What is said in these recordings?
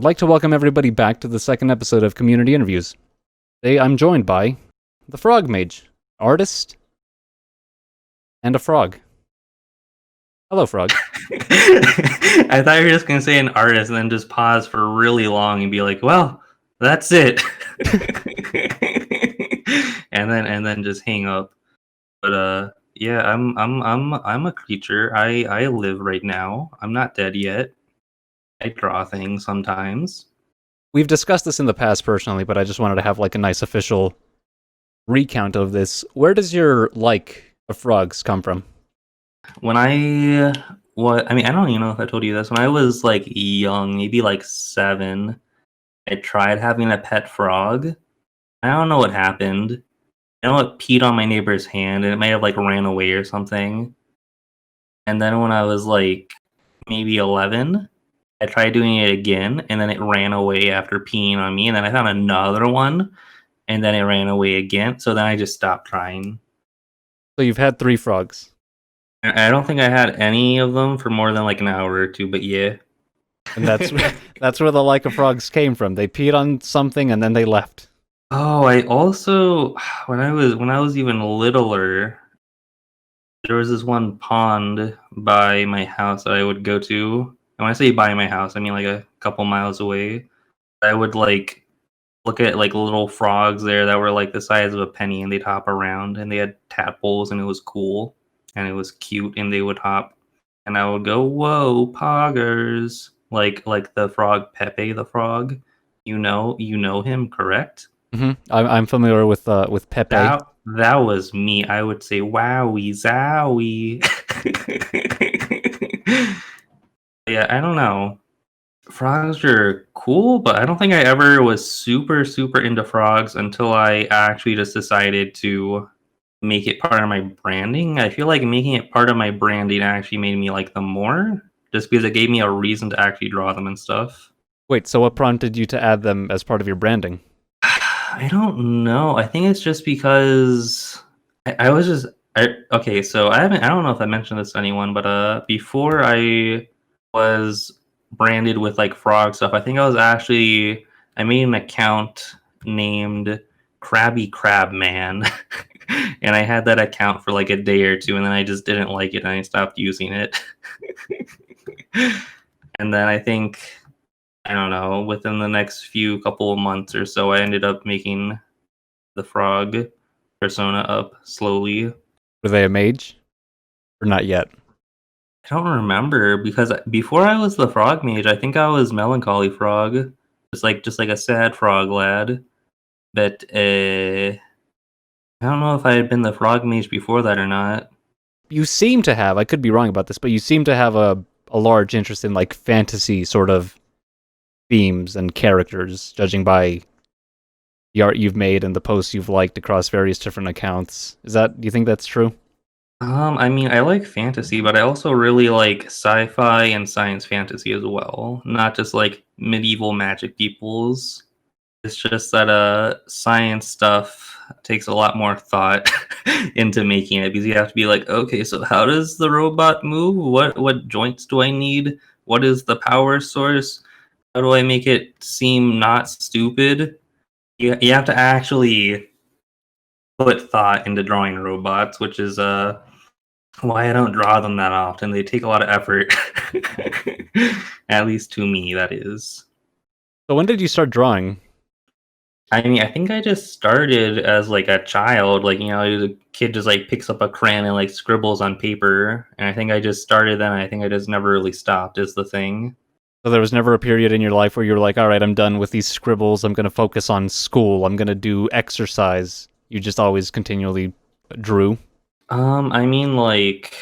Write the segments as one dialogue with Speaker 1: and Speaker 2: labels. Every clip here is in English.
Speaker 1: I'd like to welcome everybody back to the second episode of Community Interviews. Today I'm joined by the Frog Mage, artist, and a frog. Hello, Frog.
Speaker 2: I thought you were just gonna say an artist and then just pause for really long and be like, "Well, that's it," and then just hang up. But yeah, I'm a creature. I live right now. I'm not dead yet. I draw things sometimes.
Speaker 1: We've discussed this in the past personally, but I just wanted to have like a nice official recount of this. Where does your like of frogs come from?
Speaker 2: When I mean, I don't even know if I told you this. When I was like young, maybe like 7, I tried having a pet frog. I don't know what happened. I know it peed on my neighbor's hand, and it might have like ran away or something. And then when I was like maybe 11, I tried doing it again, and then it ran away after peeing on me. And then I found another one, and then it ran away again. So then I just stopped trying.
Speaker 1: So you've had 3 frogs.
Speaker 2: I don't think I had any of them for more than like an hour or two, but yeah.
Speaker 1: And that's where the like of frogs came from. They peed on something and then they left.
Speaker 2: Oh, I also when I was even littler, there was this one pond by my house that I would go to. And when I say by my house, I mean like a couple miles away. I would like look at like little frogs there that were like the size of a penny, and they'd hop around, and they had tadpoles, and it was cool and it was cute, and they would hop, and I would go, "Whoa, poggers!" Like the frog Pepe the frog. You know him, correct?
Speaker 1: I'm familiar with Pepe.
Speaker 2: That was me. I would say, "Wowie zowie." Yeah, I don't know. Frogs are cool, but I don't think I ever was super, super into frogs until I actually just decided to make it part of my branding. I feel like making it part of my branding actually made me like them more, just because it gave me a reason to actually draw them and stuff.
Speaker 1: Wait, so what prompted you to add them as part of your branding?
Speaker 2: I don't know. I think it's just because I was just okay. So I don't know if I mentioned this to anyone, but before I was branded with like frog stuff, I think I made an account named Krabby Crab Man, and I had that account for like a day or two, and then I just didn't like it, and I stopped using it. And then I don't know, within the next few couple of months or so, I ended up making the frog persona up slowly.
Speaker 1: Were they a mage? Or not yet?
Speaker 2: I don't remember because before I was the frog mage, I think I was melancholy frog, just like a sad frog lad. But I don't know if I had been the frog mage before that or not.
Speaker 1: You seem to have, I could be wrong about this, but you seem to have a large interest in like fantasy sort of themes and characters, judging by the art you've made and the posts you've liked across various different accounts. Do you think that's true?
Speaker 2: I mean, I like fantasy, but I also really like sci-fi and science fantasy as well. Not just like medieval magic peoples. It's just that science stuff takes a lot more thought into making it, because you have to be like, okay, so how does the robot move? What joints do I need? What is the power source? How do I make it seem not stupid? You have to actually put thought into drawing robots, which is why I don't draw them that often. They take a lot of effort. At least to me, that is.
Speaker 1: So when did you start drawing?
Speaker 2: I mean, I think I just started as like a child, like the kid just like picks up a crayon and like scribbles on paper, and I think I just started then. I think I just never really stopped. Is the thing.
Speaker 1: So there was never a period in your life where you were like, all right, I'm done with these scribbles. I'm going to focus on school. I'm going to do exercise. You just always continually drew.
Speaker 2: I mean, like,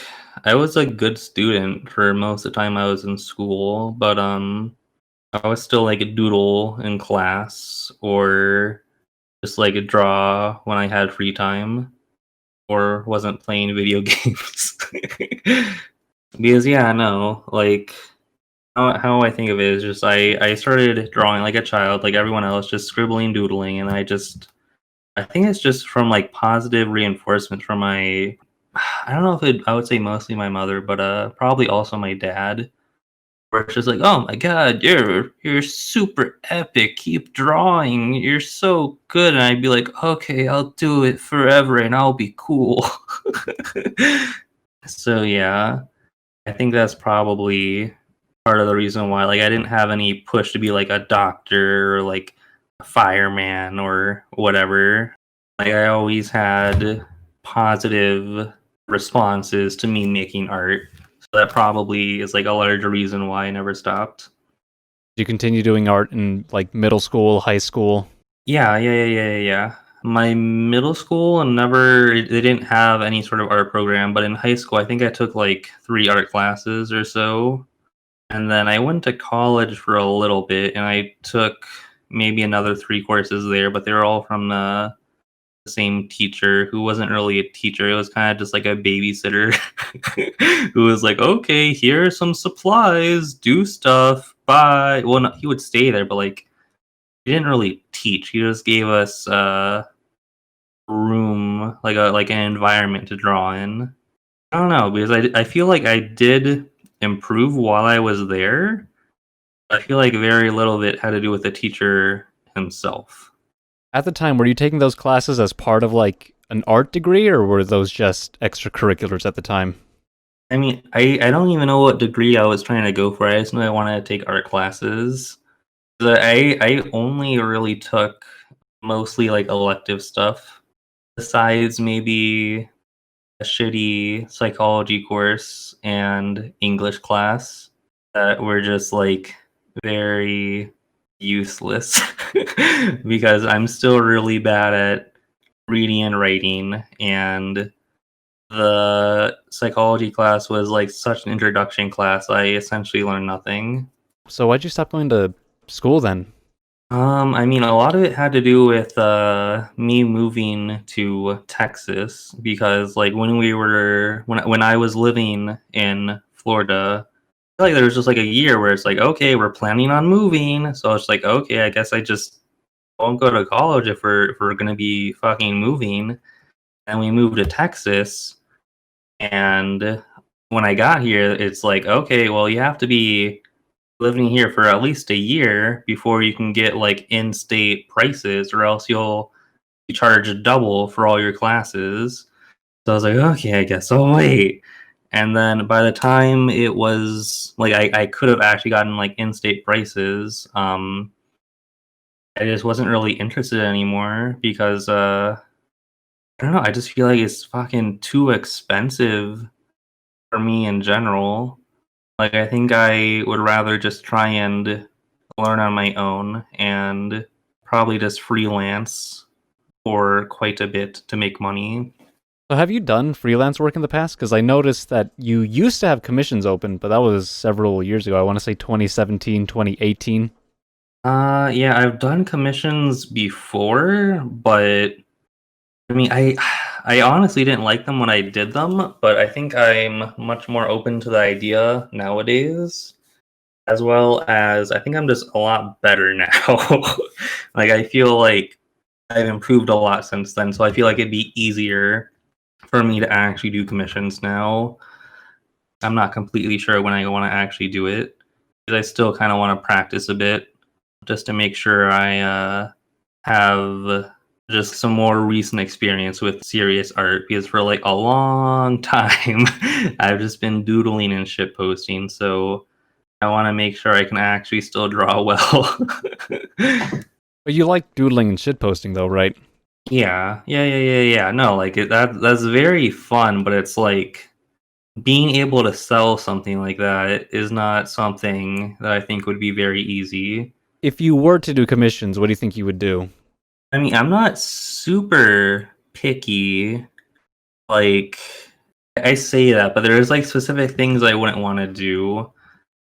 Speaker 2: I was a good student for most of the time I was in school, but I was still like a doodle in class, or just like a draw when I had free time, or wasn't playing video games. Because yeah, no, like how I think of it is just I started drawing like a child, like everyone else, just scribbling, doodling, and I think it's just from like positive reinforcement from my I don't know if I would say mostly my mother, but probably also my dad. where it's just like, "Oh my god, you're super epic. Keep drawing. You're so good." And I'd be like, "Okay, I'll do it forever and I'll be cool." So yeah, I think that's probably part of the reason why like I didn't have any push to be like a doctor or like a fireman or whatever. Like I always had positive responses to me making art. So that probably is like a larger reason why I never stopped.
Speaker 1: Did you continue doing art in like middle school, high school?
Speaker 2: Yeah. My middle school never they didn't have any sort of art program, but in high school I think I took like 3 art classes or so. And then I went to college for a little bit and I took maybe another 3 courses there, but they were all from the same teacher who wasn't really a teacher. It was kind of just like a babysitter who was like, "Okay, here are some supplies, do stuff, bye." Well, no, he would stay there, but like he didn't really teach. He just gave us room, like an environment to draw in. I don't know because I feel like I did improve while I was there. I feel like very little of it had to do with the teacher himself.
Speaker 1: At the time, were you taking those classes as part of like an art degree, or were those just extracurriculars at the time?
Speaker 2: I mean, I don't even know what degree I was trying to go for. I just knew I wanted to take art classes. I only really took mostly like elective stuff, besides maybe a shitty psychology course and English class that were just like very useless because I'm still really bad at reading and writing, and the psychology class was like such an introduction class. I essentially learned nothing.
Speaker 1: So why'd you stop going to school then?
Speaker 2: I mean, a lot of it had to do with me moving to Texas because, like, when I was living in Florida, I feel like there was just like a year where it's like, okay, we're planning on moving, so it's like, okay, I guess I just won't go to college if we're gonna be fucking moving. And we moved to Texas, and when I got here, it's like, okay, well, you have to be living here for at least a year before you can get like in-state prices, or else you'll be charged double for all your classes. So I was like, okay, I guess I'll wait. And then by the time it was like I could have actually gotten like in-state prices, I just wasn't really interested anymore because I don't know, I just feel like it's fucking too expensive for me in general. Like, I think I would rather just try and learn on my own and probably just freelance for quite a bit to make money.
Speaker 1: So have you done freelance work in the past? Because I noticed that you used to have commissions open, but that was several years ago. I want to say 2017, 2018.
Speaker 2: Yeah, I've done commissions before, but I mean, I honestly didn't like them when I did them, but I think I'm much more open to the idea nowadays, as well as I think I'm just a lot better now. Like, I feel like I've improved a lot since then, so I feel like it'd be easier for me to actually do commissions now. I'm not completely sure when I want to actually do it because I still kind of want to practice a bit just to make sure I have just some more recent experience with serious art because for like a long time I've just been doodling and shit posting. So I want to make sure I can actually still draw well.
Speaker 1: But you like doodling and shitposting, though, right?
Speaker 2: Yeah. No, like that's very fun, but it's like being able to sell something like that is not something that I think would be very easy.
Speaker 1: If you were to do commissions, what do you think you would do?
Speaker 2: I mean, I'm not super picky. Like, I say that, but there's like specific things I wouldn't want to do.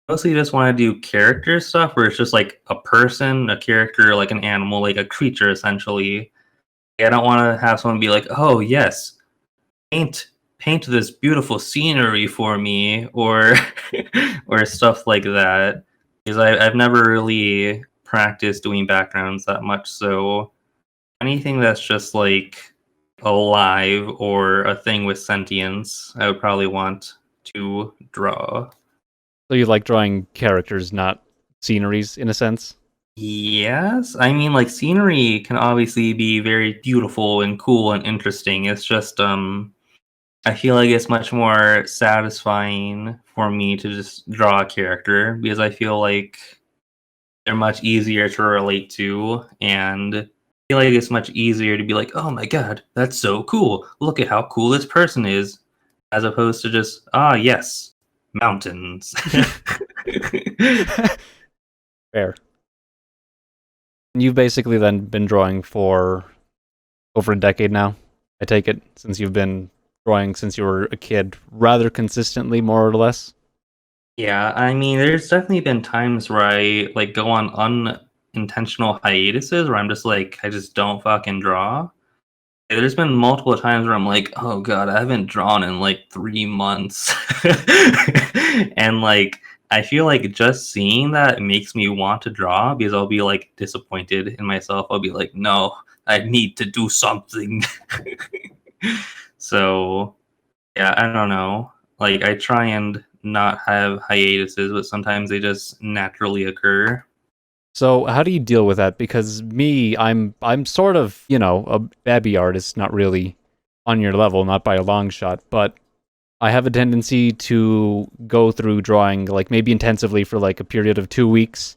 Speaker 2: Mostly just want to do character stuff where it's just like a person, a character, like an animal, like a creature essentially. I don't want to have someone be like, "Oh yes, paint paint this beautiful scenery for me," or or stuff like that. Because I've never really practiced doing backgrounds that much, so anything that's just like alive or a thing with sentience, I would probably want to draw.
Speaker 1: So you like drawing characters, not sceneries, in a sense?
Speaker 2: Yes, I mean, like, scenery can obviously be very beautiful and cool and interesting. It's just, I feel like it's much more satisfying for me to just draw a character because I feel like they're much easier to relate to, and I feel like it's much easier to be like, "Oh my god, that's so cool. Look at how cool this person is," as opposed to just, "Ah, yes, mountains."
Speaker 1: Fair. You've basically then been drawing for over a decade now. I take it, since you've been drawing since you were a kid, rather consistently, more or less.
Speaker 2: Yeah, I mean, there's definitely been times where I, like, go on unintentional hiatuses where I'm just like, I just don't fucking draw. There's been multiple times where I'm like, "Oh god, I haven't drawn in, like, 3 months." And, like, I feel like just seeing that makes me want to draw because I'll be, like, disappointed in myself. I'll be like, "No, I need to do something." So, yeah, I don't know. Like, I try and not have hiatuses, but sometimes they just naturally occur.
Speaker 1: So how do you deal with that? Because me, I'm sort of, a babby artist, not really on your level, not by a long shot, but I have a tendency to go through drawing like maybe intensively for like a period of 2 weeks,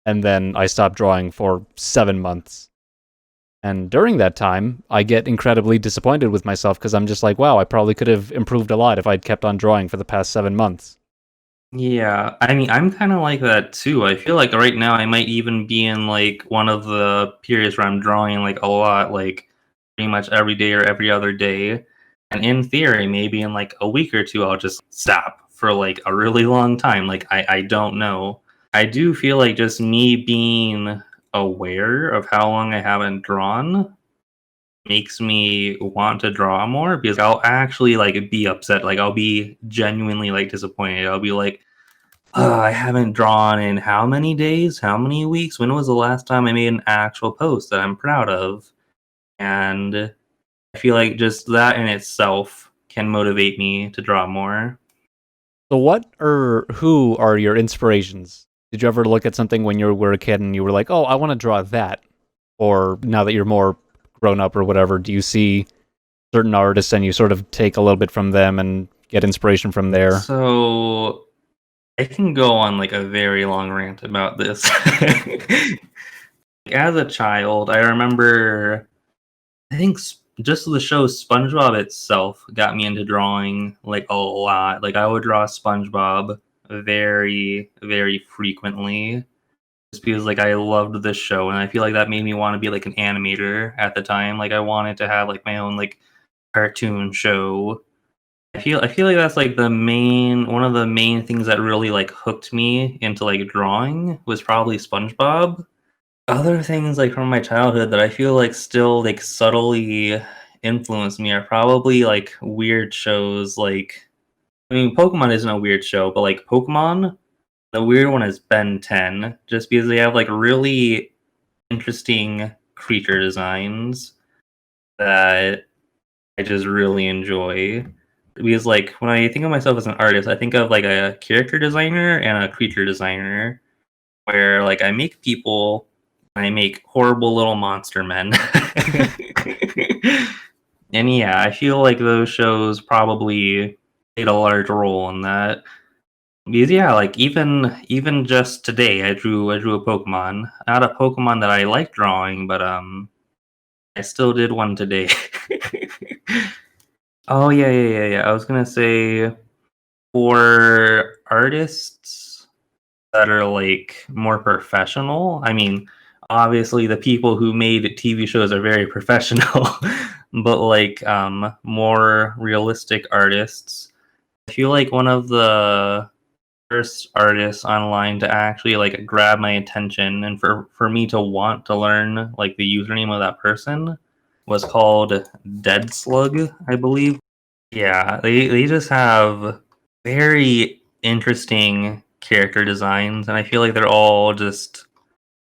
Speaker 1: and then I stop drawing for 7 months. And during that time, I get incredibly disappointed with myself because I'm just like, wow, I probably could have improved a lot if I'd kept on drawing for the past 7 months.
Speaker 2: Yeah, I mean, I'm kinda like that too. I feel like right now I might even be in, like, one of the periods where I'm drawing, like, a lot, like, pretty much every day or every other day. And in theory, maybe in, like, a week or 2, I'll just stop for, like, a really long time. Like, I don't know. I do feel like just me being aware of how long I haven't drawn makes me want to draw more because I'll actually, like, be upset. Like, I'll be genuinely, like, disappointed. I'll be like, I haven't drawn in how many days? How many weeks? When was the last time I made an actual post that I'm proud of? And I feel like just that in itself can motivate me to draw more.
Speaker 1: So what or who are your inspirations? Did you ever look at something when you were a kid and you were like, "Oh, I want to draw that"? Or now that you're more grown up or whatever, do you see certain artists and you sort of take a little bit from them and get inspiration from there?
Speaker 2: So I can go on like a very long rant about this. As a child, I remember I think just the show SpongeBob itself got me into drawing like a lot. Like I would draw SpongeBob very, very frequently just because like I loved this show and I feel like that made me want to be like an animator at the time. Like I wanted to have like my own like cartoon show. I feel like that's like the main one of the main things that really like hooked me into like drawing was probably SpongeBob. Other things, like, from my childhood that I feel like still, like, subtly influence me are probably, like, weird shows, like I mean, Pokemon isn't a weird show, but, like, Pokemon, the weird one is Ben 10, just because they have, like, really interesting creature designs that I just really enjoy. Because, like, when I think of myself as an artist, I think of, like, a character designer and a creature designer. Where like I make people, I make horrible little monster men. And yeah, I feel like those shows probably played a large role in that. Because yeah, like even just today I drew a Pokemon. Not a Pokemon that I like drawing, but I still did one today. Oh yeah. I was gonna say for artists that are like more professional. I mean, obviously the people who made TV shows are very professional, but like more realistic artists. I feel like one of the first artists online to actually like grab my attention and for me to want to learn like the username of that person was called Dead Slug, I believe. Yeah, they just have very interesting character designs, and I feel like they're all just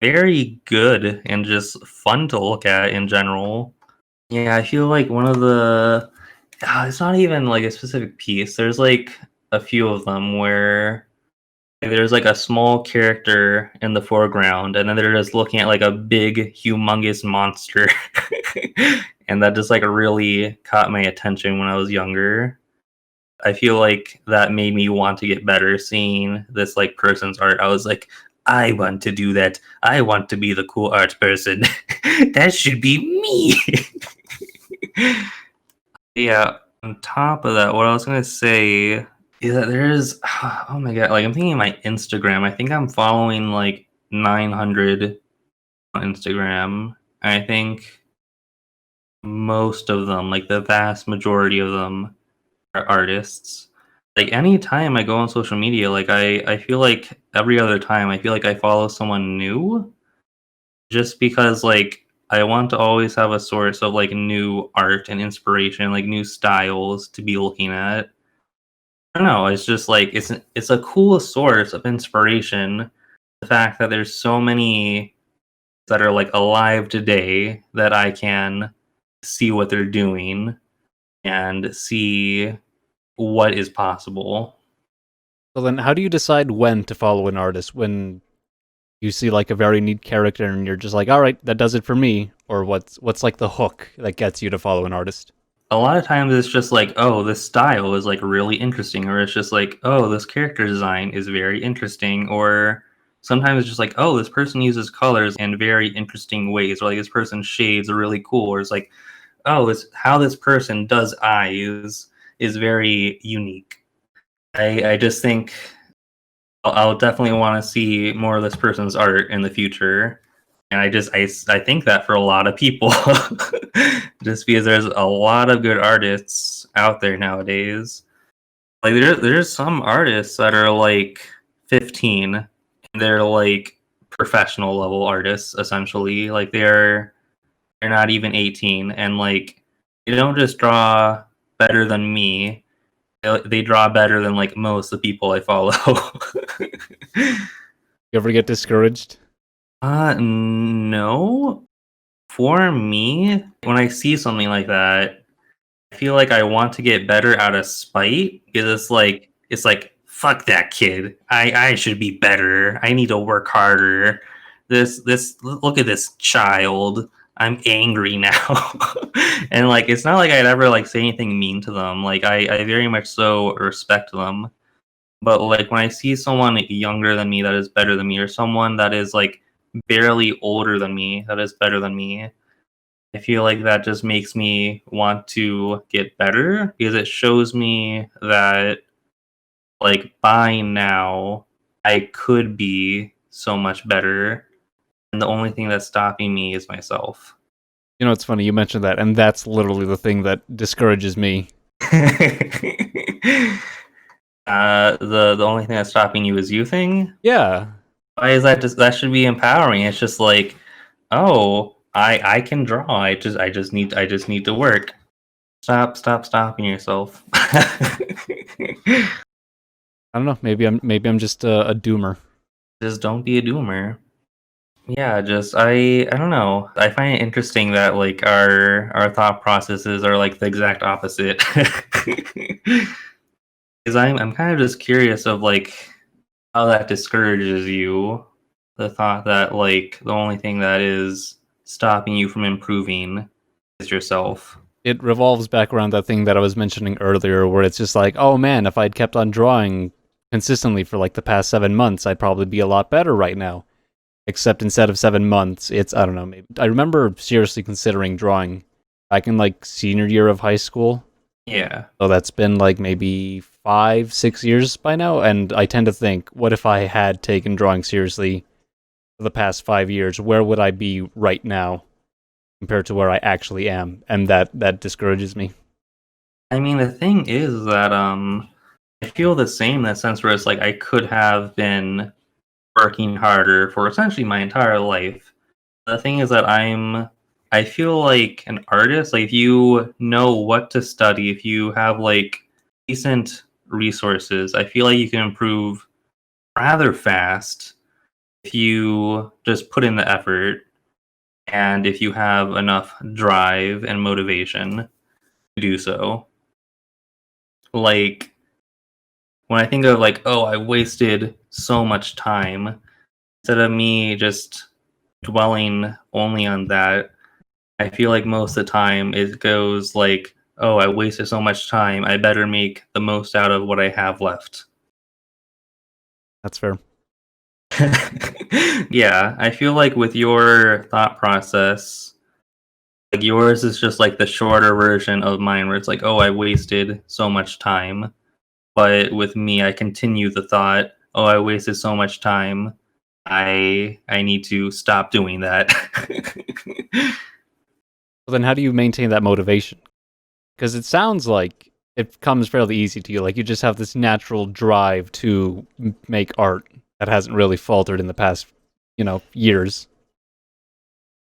Speaker 2: very good and just fun to look at in general. Yeah, I feel like one of the it's not even like a specific piece. There's like a few of them where there's like a small character in the foreground, and then they're just looking at like a big, humongous monster. And that just like really caught my attention when I was younger. I feel like that made me want to get better seeing this like person's art. I was like, I want to do that. I want to be the cool art person. That should be me. Yeah, on top of that, what I was gonna say is that there's oh my god, like I'm thinking of my Instagram. I think I'm following like 900 on Instagram. I think most of them, like the vast majority of them, are artists. Like anytime I go on social media, like I feel like every other time I feel like I follow someone new just because like I want to always have a source of like new art and inspiration, like new styles to be looking at. I don't know, it's just like it's a cool source of inspiration. The fact that there's so many that are like alive today that I can see what they're doing and see what is possible.
Speaker 1: So then, how do you decide when to follow an artist? When you see like a very neat character and you're just like, all right, that does it for me, or what's like the hook that gets you to follow an artist?
Speaker 2: A lot of times it's just like, oh, this style is like really interesting, or it's just like, oh, this character design is very interesting, or sometimes it's just like, oh, this person uses colors in very interesting ways, or like this person's shades are really cool, or it's like, oh, this how this person does eyes is very unique. I just think I'll definitely want to see more of this person's art in the future. And I think that for a lot of people, just because there's a lot of good artists out there nowadays. Like there's some artists that are like 15 and they're like professional level artists essentially. Like they're not even 18 and like they don't just draw better than me. They draw better than like most of the people I follow.
Speaker 1: You ever get discouraged?
Speaker 2: No. For me, when I see something like that, I feel like I want to get better out of spite because it's like fuck that kid. I should be better. I need to work harder. This look at this child. I'm angry now. And like it's not like I'd ever like say anything mean to them. Like I very much so respect them. But like when I see someone younger than me that is better than me, or someone that is like barely older than me that is better than me, I feel like that just makes me want to get better because it shows me that like by now I could be so much better, and the only thing that's stopping me is myself.
Speaker 1: You know, it's funny you mentioned that, and that's literally the thing that discourages me.
Speaker 2: The only thing that's stopping you is you thing.
Speaker 1: Yeah,
Speaker 2: Why is that? Just that should be empowering. It's just like, oh, I can draw. I just need to work. Stop stopping yourself.
Speaker 1: I don't know. Maybe I'm just a doomer.
Speaker 2: Just don't be a doomer. Yeah, just I don't know. I find it interesting that like our thought processes are like the exact opposite. Because I'm kind of just curious of like how that discourages you. The thought that like the only thing that is stopping you from improving is yourself.
Speaker 1: It revolves back around that thing that I was mentioning earlier, where it's just like, oh man, if I'd kept on drawing consistently for like the past 7 months, I'd probably be a lot better right now. Except instead of 7 months, it's I don't know. Maybe I remember seriously considering drawing back in like senior year of high school.
Speaker 2: Yeah.
Speaker 1: So that's been like maybe 5, 6 years by now, and I tend to think, what if I had taken drawing seriously for the past 5 years? Where would I be right now compared to where I actually am? And that discourages me.
Speaker 2: I mean, the thing is that I feel the same in that sense where it's like I could have been working harder for essentially my entire life. The thing is that I feel like an artist, like if you know what to study, if you have like decent resources, I feel like you can improve rather fast if you just put in the effort and if you have enough drive and motivation to do so. Like when I think of like, oh, I wasted so much time, instead of me just dwelling only on that, I feel like most of the time it goes like, oh, I wasted so much time. I better make the most out of what I have left.
Speaker 1: That's fair.
Speaker 2: Yeah, I feel like with your thought process, like yours is just like the shorter version of mine, where it's like, oh, I wasted so much time. But with me, I continue the thought, oh, I wasted so much time. I need to stop doing that.
Speaker 1: Well, then how do you maintain that motivation? Because it sounds like it comes fairly easy to you. Like you just have this natural drive to make art that hasn't really faltered in the past, years.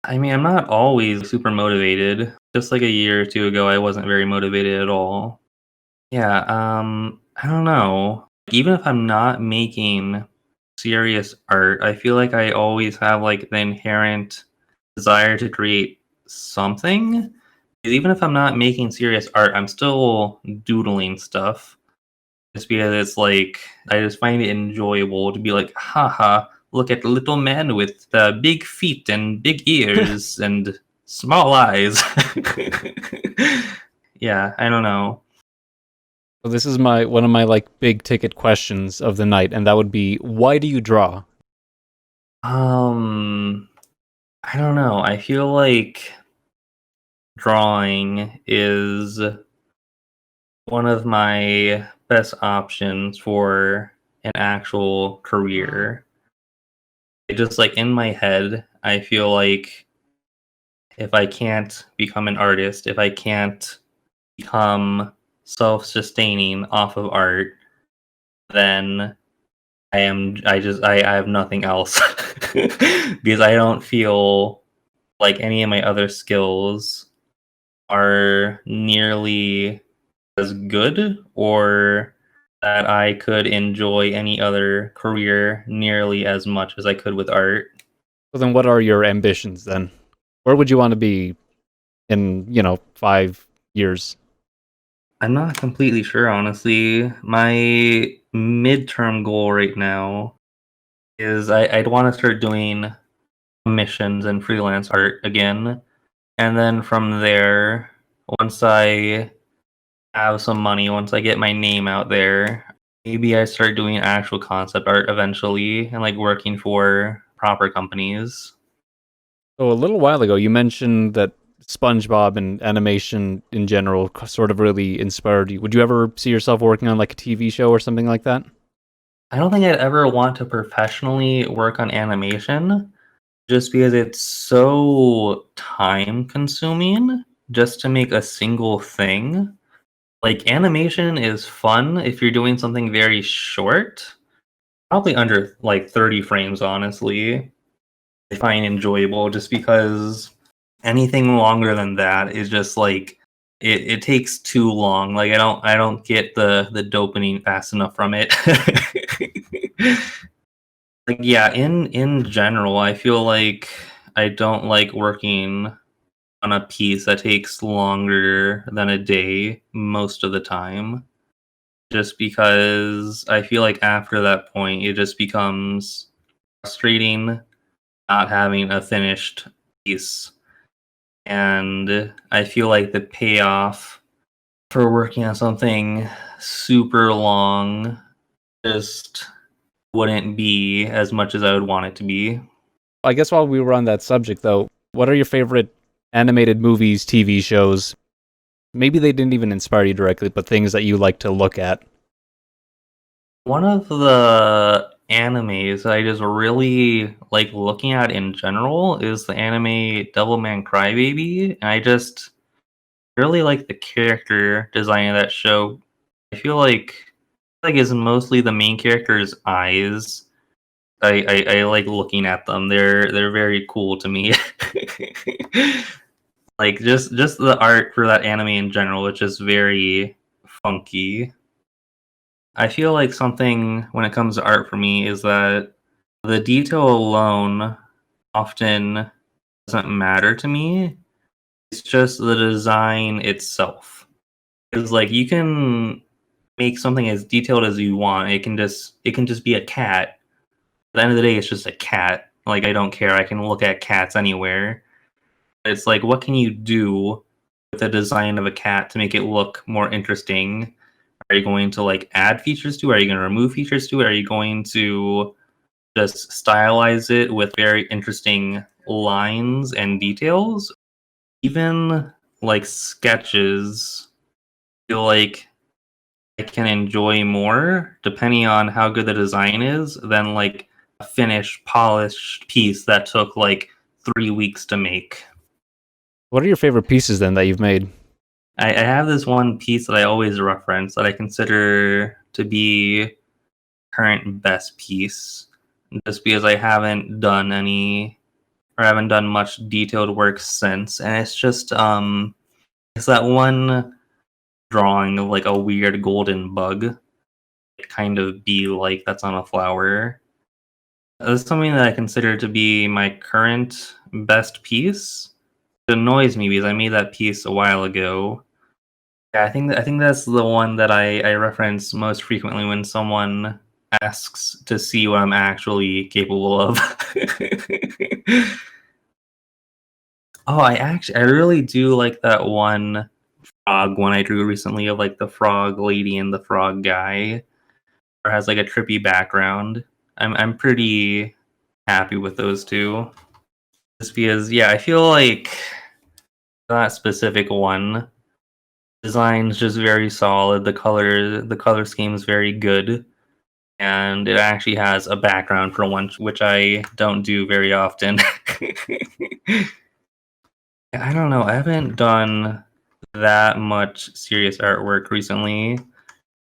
Speaker 2: I mean, I'm not always super motivated. Just like a year or two ago, I wasn't very motivated at all. Yeah, I don't know. Even if I'm not making serious art, I feel like I always have like the inherent desire to create something. Even if I'm not making serious art, I'm still doodling stuff. Just because it's like I just find it enjoyable to be like, haha, look at the little man with big feet and big ears and small eyes. Yeah, I don't know.
Speaker 1: So this is my one of my like big ticket questions of the night, and that would be, why do you draw?
Speaker 2: Um, I don't know. I feel like drawing is one of my best options for an actual career. It just like in my head, I feel like if I can't become an artist, if I can't become self-sustaining off of art, then I have nothing else. Because I don't feel like any of my other skills are nearly as good or that I could enjoy any other career nearly as much as I could with art.
Speaker 1: So then what are your ambitions then? Where would you want to be in, 5 years?
Speaker 2: I'm not completely sure, honestly. My midterm goal right now is I'd want to start doing missions and freelance art again. And then from there, once I have some money, once I get my name out there, maybe I start doing actual concept art eventually and like working for proper companies.
Speaker 1: So a little while ago, you mentioned that SpongeBob and animation in general sort of really inspired you. Would you ever see yourself working on like a TV show or something like that?
Speaker 2: I don't think I'd ever want to professionally work on animation just because it's so time consuming just to make a single thing. Like animation is fun if you're doing something very short, probably under like 30 frames, honestly. I find enjoyable just because anything longer than that is just like it takes too long. Like I don't get the dopamine fast enough from it. Like yeah, in general, I feel like I don't like working on a piece that takes longer than a day most of the time. Just because I feel like after that point, it just becomes frustrating not having a finished piece. And I feel like the payoff for working on something super long just wouldn't be as much as I would want it to be.
Speaker 1: I guess while we were on that subject, though, what are your favorite animated movies, TV shows? Maybe they didn't even inspire you directly, but things that you like to look at.
Speaker 2: One of the animes I just really like looking at in general is the anime Devilman Crybaby, and I just really like the character design of that show. I feel like it's mostly the main character's eyes. I like looking at them. They're very cool to me. Like just the art for that anime in general, which is very funky. I feel like something when it comes to art for me is that the detail alone often doesn't matter to me. It's just the design itself. It's like you can make something as detailed as you want. It can just be a cat. At the end of the day, it's just a cat. Like, I don't care. I can look at cats anywhere. It's like, what can you do with the design of a cat to make it look more interesting? Are you going to like add features to it? Are you going to remove features to it? Are you going to just stylize it with very interesting lines and details? Even like sketches, I feel like I can enjoy more depending on how good the design is than like a finished, polished piece that took like 3 weeks to make.
Speaker 1: What are your favorite pieces then that you've made?
Speaker 2: I have this one piece that I always reference that I consider to be current best piece, just because I haven't done any or haven't done much detailed work since, and it's just it's that one drawing of like a weird golden bug, kind of bee like that's on a flower. That's something that I consider to be my current best piece. It annoys me because I made that piece a while ago. Yeah, I think that's the one that I reference most frequently when someone asks to see what I'm actually capable of. Oh, I really do like that one frog one I drew recently of like the frog lady and the frog guy, or has like a trippy background. I'm pretty happy with those two. Just because, yeah, I feel like that specific one design's just very solid. The color scheme is very good, and it actually has a background for once, which I don't do very often. I don't know. I haven't done that much serious artwork recently.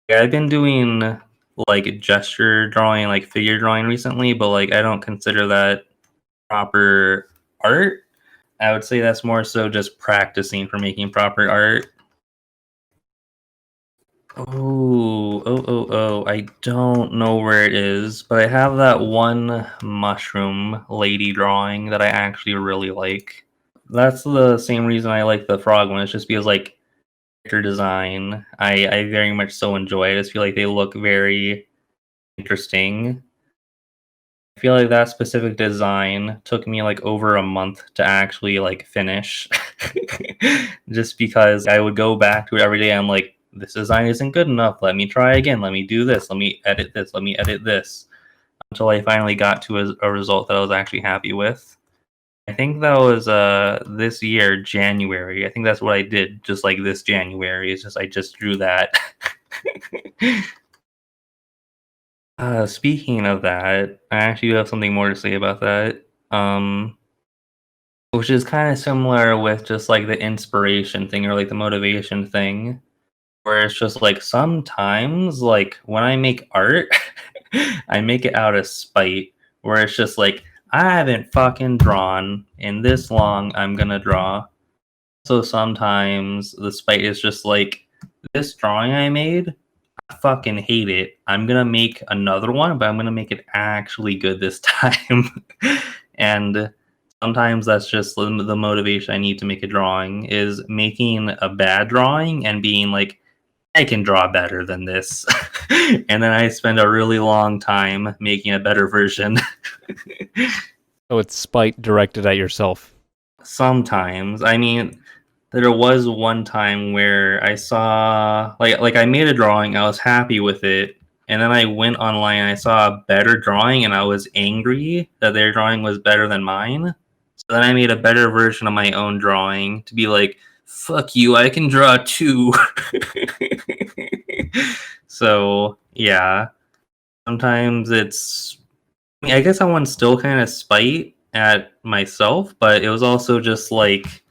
Speaker 2: Yeah, I've been doing like gesture drawing, like figure drawing recently, but like I don't consider that proper art. I would say that's more so just practicing for making proper art. Oh, I don't know where it is, but I have that one mushroom lady drawing that I actually really like. That's the same reason I like the frog one. It's just because like character design, I very much so enjoy. I just feel like they look very interesting. I feel like that specific design took me like over a month to actually like finish. Just because I would go back to it every day. I'm like, this design isn't good enough. Let me try again. Let me do this. Let me edit this. Let me edit this. Until I finally got to a result that I was actually happy with. I think that was this year, January. I think that's what I did just like this January. It's just I just drew that. Speaking of that, I actually do have something more to say about that. Which is kind of similar with just like the inspiration thing or like the motivation thing, where it's just like sometimes, like when I make art, I make it out of spite, where it's just like, I haven't fucking drawn in this long, I'm gonna draw. So sometimes the spite is just like, this drawing I made, I fucking hate it. I'm gonna make another one, but I'm gonna make it actually good this time. And sometimes that's just the motivation I need to make a drawing is making a bad drawing and being like, I can draw better than this. And then I spend a really long time making a better version.
Speaker 1: Oh, it's spite directed at yourself.
Speaker 2: Sometimes. I mean, there was one time where I saw like I made a drawing, I was happy with it, and then I went online and I saw a better drawing and I was angry that their drawing was better than mine. So then I made a better version of my own drawing to be like, fuck you, I can draw too. So yeah. Sometimes it's, I mean, I guess I want still kind of spite at myself, but it was also just like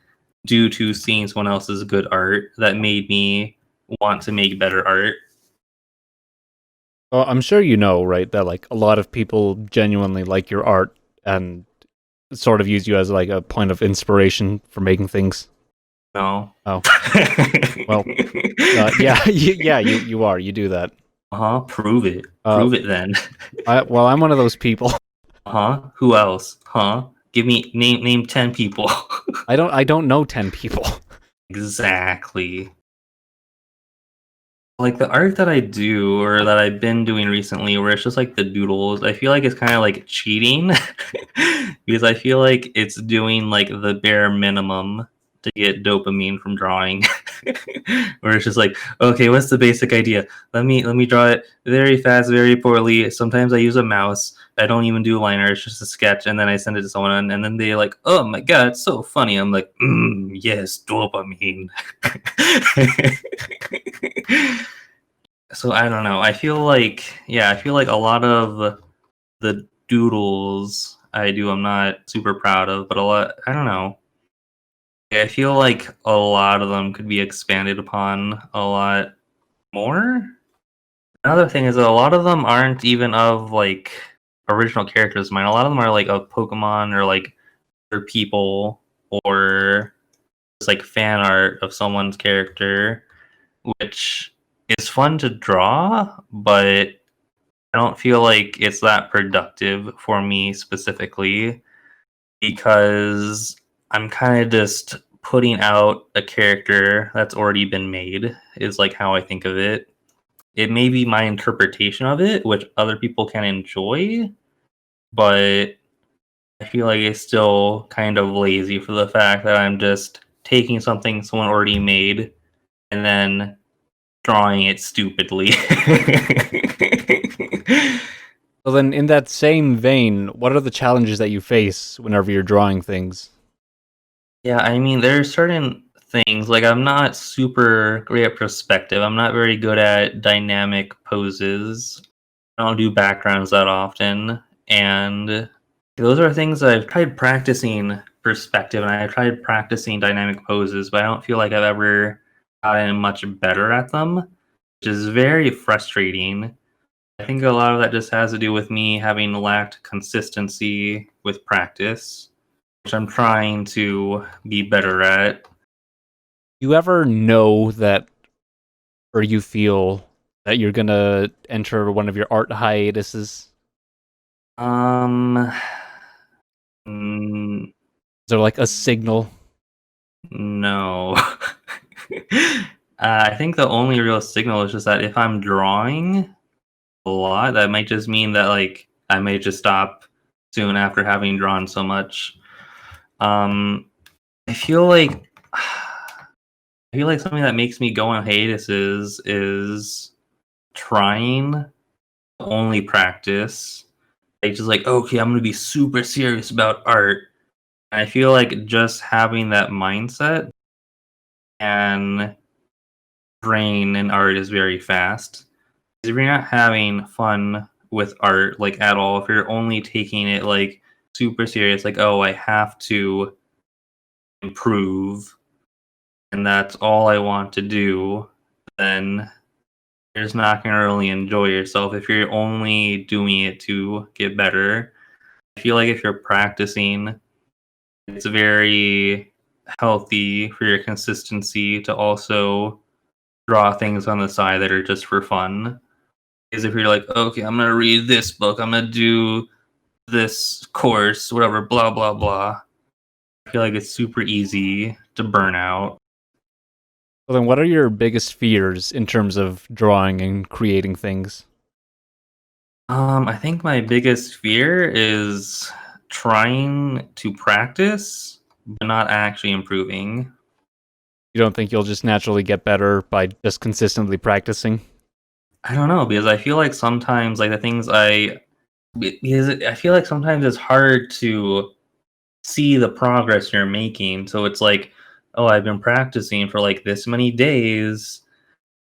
Speaker 2: due to seeing someone else's good art that made me want to make better art.
Speaker 1: Well, I'm sure you know, right, that like a lot of people genuinely like your art and sort of use you as like a point of inspiration for making things.
Speaker 2: No.
Speaker 1: Oh, well, yeah, yeah, you are. You do that.
Speaker 2: Uh-huh. Prove it.
Speaker 1: Uh,
Speaker 2: Prove it then.
Speaker 1: well, I'm one of those people.
Speaker 2: Uh-huh. Who else? Huh? Give me name 10 people.
Speaker 1: I don't know 10 people.
Speaker 2: Exactly. Like the art that I do or that I've been doing recently, where it's just like the doodles, I feel like it's kind of like cheating because I feel like it's doing like the bare minimum to get dopamine from drawing. Where it's just like, okay, what's the basic idea? Let me draw it very fast, very poorly. Sometimes I use a mouse. I don't even do liner. It's just a sketch, and then I send it to someone, and then they're like, "Oh my god, it's so funny." I'm like, yes, dopamine. So I don't know. I feel like a lot of the doodles I do, I'm not super proud of, but a lot, I don't know. I feel like a lot of them could be expanded upon a lot more. Another thing is that a lot of them aren't even of like original characters of mine. A lot of them are like of Pokemon or like other people or just like fan art of someone's character, which is fun to draw, but I don't feel like it's that productive for me specifically because I'm kind of just putting out a character that's already been made, is like how I think of it. It may be my interpretation of it, which other people can enjoy, but I feel like it's still kind of lazy for the fact that I'm just taking something someone already made and then drawing it stupidly.
Speaker 1: So then, in that same vein, what are the challenges that you face whenever you're drawing things?
Speaker 2: Yeah, I mean, there's certain things like I'm not super great at perspective. I'm not very good at dynamic poses. I don't do backgrounds that often, and those are things that I've tried practicing perspective and I've tried practicing dynamic poses, but I don't feel like I've ever gotten much better at them, which is very frustrating. I think a lot of that just has to do with me having lacked consistency with practice, which I'm trying to be better at.
Speaker 1: You ever know that, or you feel that you're gonna enter one of your art hiatuses?
Speaker 2: Um, mm,
Speaker 1: Is there like a signal?
Speaker 2: no. I think the only real signal is just that if I'm drawing a lot, that might just mean that like I may just stop soon after having drawn so much. Um, I feel like something that makes me go on hiatuses is trying to only practice. Like just like, okay, I'm gonna be super serious about art. I feel like just having that mindset and brain in art is very fast. If you're not having fun with art like at all, if you're only taking it like super serious, like, oh, I have to improve and that's all I want to do, then you're just not going to really enjoy yourself if you're only doing it to get better. I feel like if you're practicing, it's very healthy for your consistency to also draw things on the side that are just for fun. Because if you're like, okay, I'm gonna read this book, I'm gonna do this course, whatever, blah blah blah. I feel like it's super easy to burn out.
Speaker 1: Well, then, what are your biggest fears in terms of drawing and creating things?
Speaker 2: I think my biggest fear is trying to practice but not actually improving.
Speaker 1: You don't think you'll just naturally get better by just consistently practicing?
Speaker 2: I don't know because I feel like sometimes like the things because I feel like sometimes it's hard to see the progress you're making. So it's like, oh, I've been practicing for like this many days.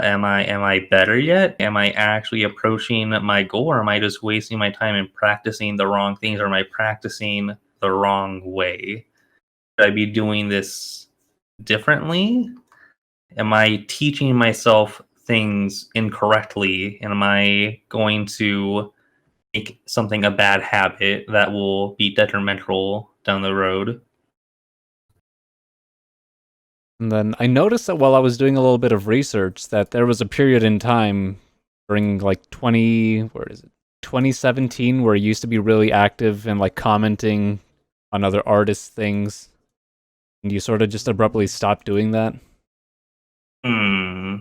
Speaker 2: Am I better yet? Am I actually approaching my goal or am I just wasting my time and practicing the wrong things or am I practicing the wrong way? Should I be doing this differently? Am I teaching myself things incorrectly? And am I going to make something a bad habit that will be detrimental down the road?
Speaker 1: And then I noticed that while I was doing a little bit of research, that there was a period in time during like 2017, where you used to be really active and like commenting on other artists' things, and you sort of just abruptly stopped doing that.
Speaker 2: Hmm.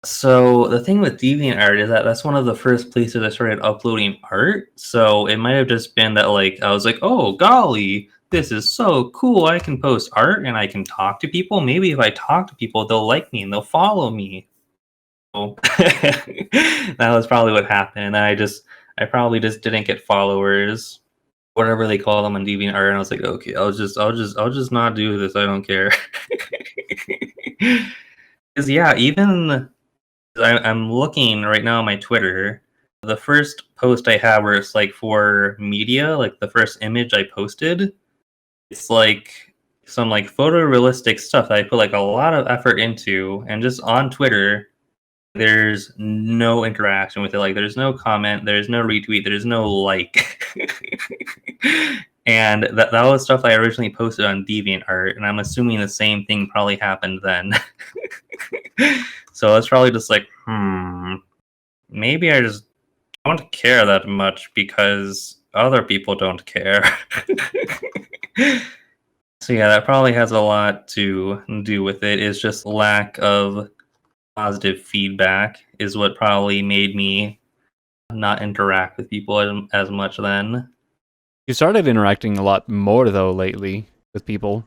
Speaker 2: So the thing with DeviantArt is that that's one of the first places I started uploading art. So it might have just been that like I was like, oh golly, this is so cool. I can post art and I can talk to people. Maybe if I talk to people, they'll like me and they'll follow me. So that was probably what happened. And I probably just didn't get followers, whatever they call them on DeviantArt. And I was like, okay, I'll just not do this. I don't care. Because yeah, even I'm looking right now on my Twitter. The first post I have where it's like for media, like the first image I posted, it's like some like photorealistic stuff that I put like a lot of effort into, and just on Twitter, there's no interaction with it. Like there's no comment, there's no retweet, there's no like. And that was stuff I originally posted on DeviantArt, and I'm assuming the same thing probably happened then. So it's probably just like, maybe I just don't care that much because other people don't care. So yeah, that probably has a lot to do with it. Is just lack of positive feedback is what probably made me not interact with people as much then.
Speaker 1: You started interacting a lot more though lately with people.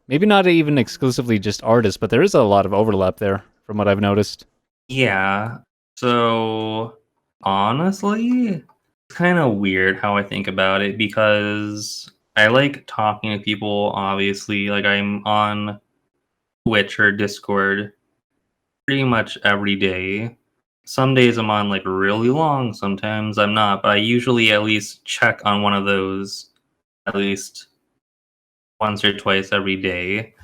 Speaker 1: Maybe not even exclusively just artists, but there is a lot of overlap there from what I've noticed.
Speaker 2: Yeah. So honestly, it's kind of weird how I think about it because I like talking to people, obviously. Like I'm on Twitch or Discord pretty much every day. Some days I'm on like really long, sometimes I'm not, but I usually at least check on one of those at least once or twice every day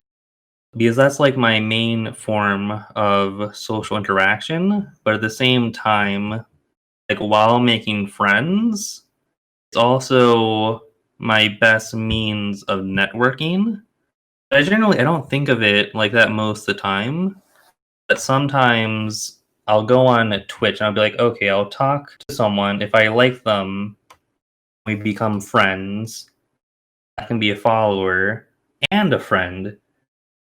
Speaker 2: because that's like my main form of social interaction. But at the same time, like while making friends, it's also my best means of networking. I don't think of it like that most of the time, but sometimes I'll go on Twitch and I'll be like, okay, I'll talk to someone. If I like them, we become friends. I can be a follower and a friend.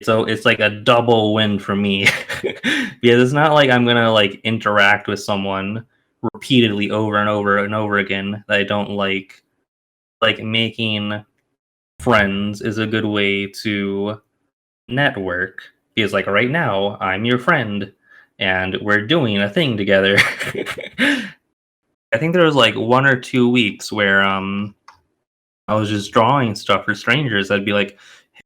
Speaker 2: So it's like a double win for me. Because it's not like I'm gonna like interact with someone repeatedly over and over and over again that I don't like. Like making friends is a good way to network. Because like right now, I'm your friend and we're doing a thing together. I think there was like 1 or 2 weeks where I was just drawing stuff for strangers. I'd be like,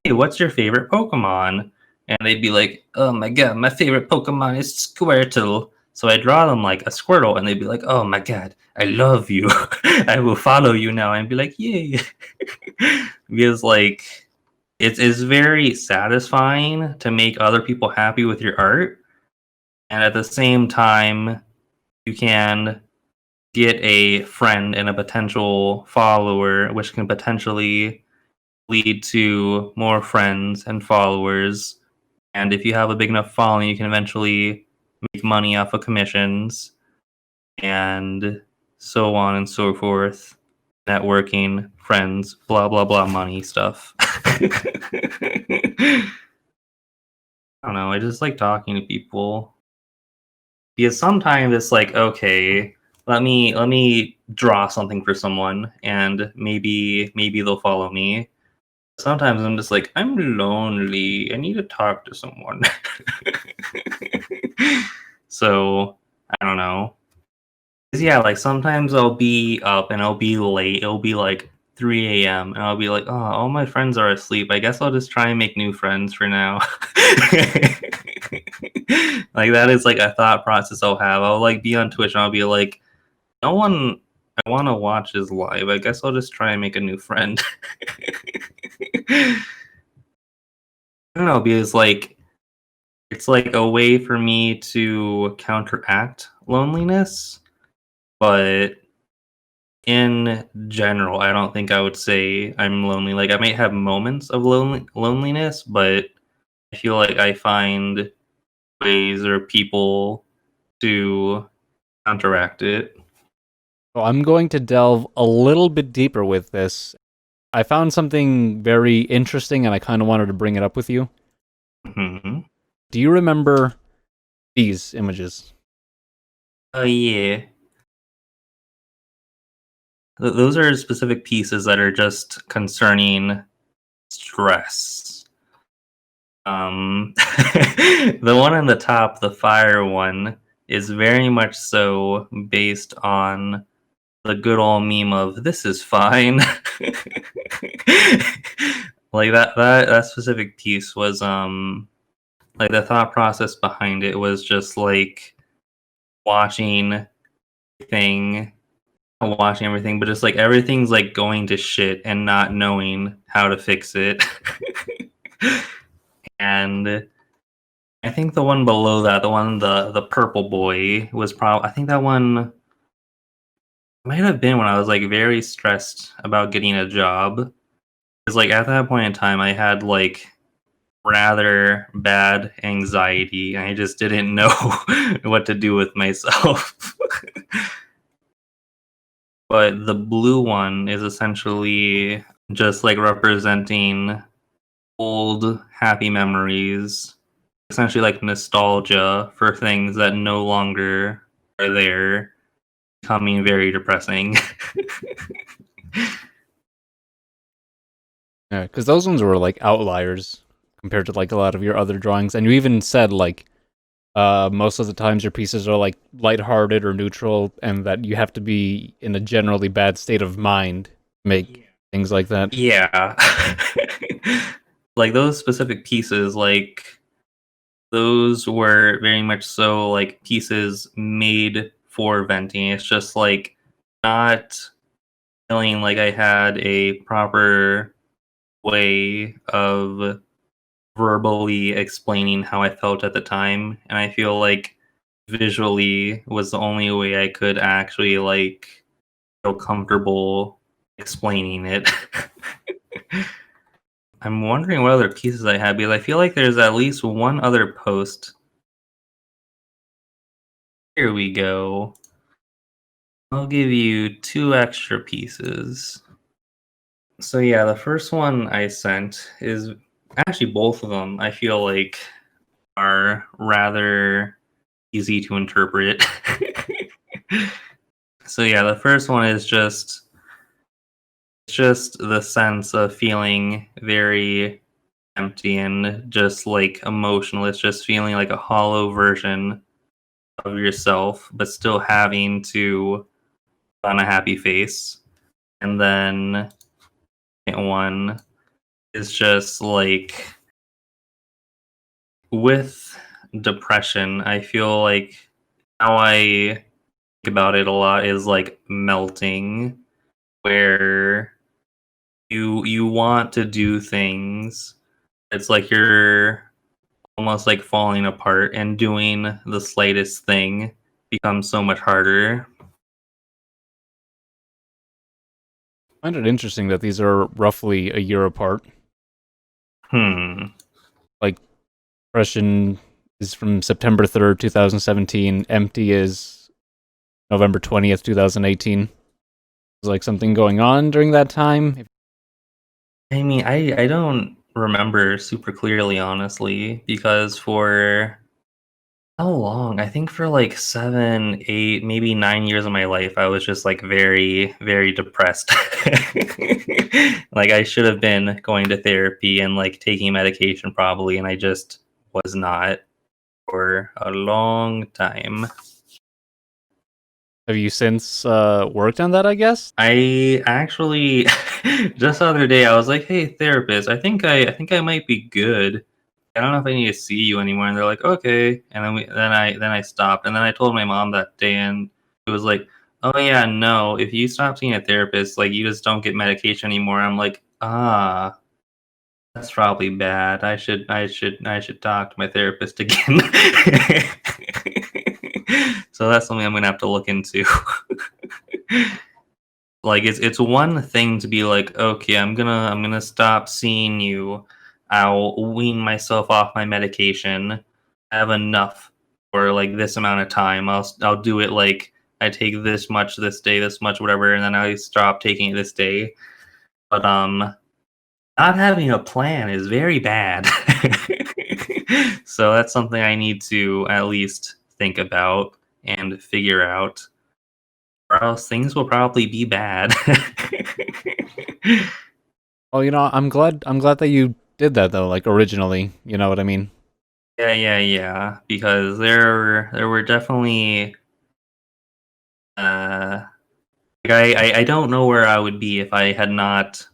Speaker 2: "Hey, what's your favorite Pokemon?" And they'd be like, "Oh my god, my favorite Pokemon is Squirtle." So I draw them like a Squirtle, and they'd be like, "Oh my god, I love you. I will follow you now." And be like, "Yay!" Because like it's very satisfying to make other people happy with your art, and at the same time, you can get a friend and a potential follower, which can potentially lead to more friends and followers. And if you have a big enough following, you can eventually make money off of commissions and so on and so forth. Networking, friends, blah, blah, blah, money stuff. I don't know. I just like talking to people because sometimes it's like, okay, let me draw something for someone and maybe they'll follow me. Sometimes I'm just like, I'm lonely. I need to talk to someone. So I don't know. 'Cause, yeah, like sometimes I'll be up and I'll be late. It'll be like 3 a.m. and I'll be like, oh, all my friends are asleep. I guess I'll just try and make new friends for now. Like that is like a thought process I'll have. I'll like be on Twitch and I'll be like, no one I want to watch is live. I guess I'll just try and make a new friend. I don't know, because like it's like a way for me to counteract loneliness, but in general, I don't think I would say I'm lonely. Like I might have moments of loneliness, but I feel like I find ways or people to counteract it.
Speaker 1: So I'm going to delve a little bit deeper with this. I found something very interesting and I kind of wanted to bring it up with you.
Speaker 2: Hmm.
Speaker 1: Do you remember these images.
Speaker 2: Oh yeah. Those are specific pieces that are just concerning stress. The one on the top, the fire one, is very much so based on the good old meme of "this is fine." Like that specific piece was like the thought process behind it was just like watching thing watching everything, but just like everything's like going to shit and not knowing how to fix it. And I think the one below that, the purple boy was probably I think that one might have been when I was like very stressed about getting a job. Because like at that point in time I had like rather bad anxiety and I just didn't know what to do with myself. But the blue one is essentially just like representing old happy memories, essentially like nostalgia for things that no longer are there, becoming very depressing.
Speaker 1: Yeah, because those ones were like outliers compared to like a lot of your other drawings, and you even said like most of the times your pieces are like lighthearted or neutral, and that you have to be in a generally bad state of mind to make things like that.
Speaker 2: Yeah. Like those specific pieces, like those were very much so like pieces made for venting. It's just like not feeling like I had a proper way of verbally explaining how I felt at the time. And I feel like visually was the only way I could actually like feel comfortable explaining it. I'm wondering what other pieces I had because I feel like there's at least one other post. Here we go. I'll give you 2 extra pieces. So yeah, the first one I sent is actually both of them I feel like are rather easy to interpret. So yeah, the first one is just the sense of feeling very empty and just like emotional. It's just feeling like a hollow version of yourself, but still having to put on a happy face. And then second one is just like with depression, I feel like how I think about it a lot is like melting, where you want to do things. It's like you're almost like falling apart, and doing the slightest thing becomes so much harder.
Speaker 1: I find it interesting that these are roughly a year apart.
Speaker 2: Hmm.
Speaker 1: Like Depression is from September 3rd, 2017. Empty is November 20th, 2018. Was like something going on during that time?
Speaker 2: I mean, I don't remember super clearly, honestly, because for how long? I think for like 7, 8, maybe 9 years of my life, I was just like very, very depressed. Like I should have been going to therapy and like taking medication probably, and I just was not for a long time.
Speaker 1: Have you since worked on that, I guess?
Speaker 2: I actually just the other day I was like, "Hey, therapist, I think I might be good. I don't know if I need to see you anymore." And they're like, "Okay." And then I stopped, and then I told my mom that day, and it was like, "Oh yeah, no. If you stop seeing a therapist, like you just don't get medication anymore." I'm like, "Ah, that's probably bad. I should talk to my therapist again." So that's something I'm gonna have to look into. Like it's one thing to be like, okay, I'm gonna stop seeing you. I'll wean myself off my medication. I have enough for like this amount of time. I'll do it like I take this much this day, this much whatever, and then I stop taking it this day. But not having a plan is very bad. So that's something I need to at least think about and figure out, or else things will probably be bad.
Speaker 1: Oh, I'm glad that you did that though, like originally. You know what I mean?
Speaker 2: Yeah. Because there were definitely like I don't know where I would be if I had not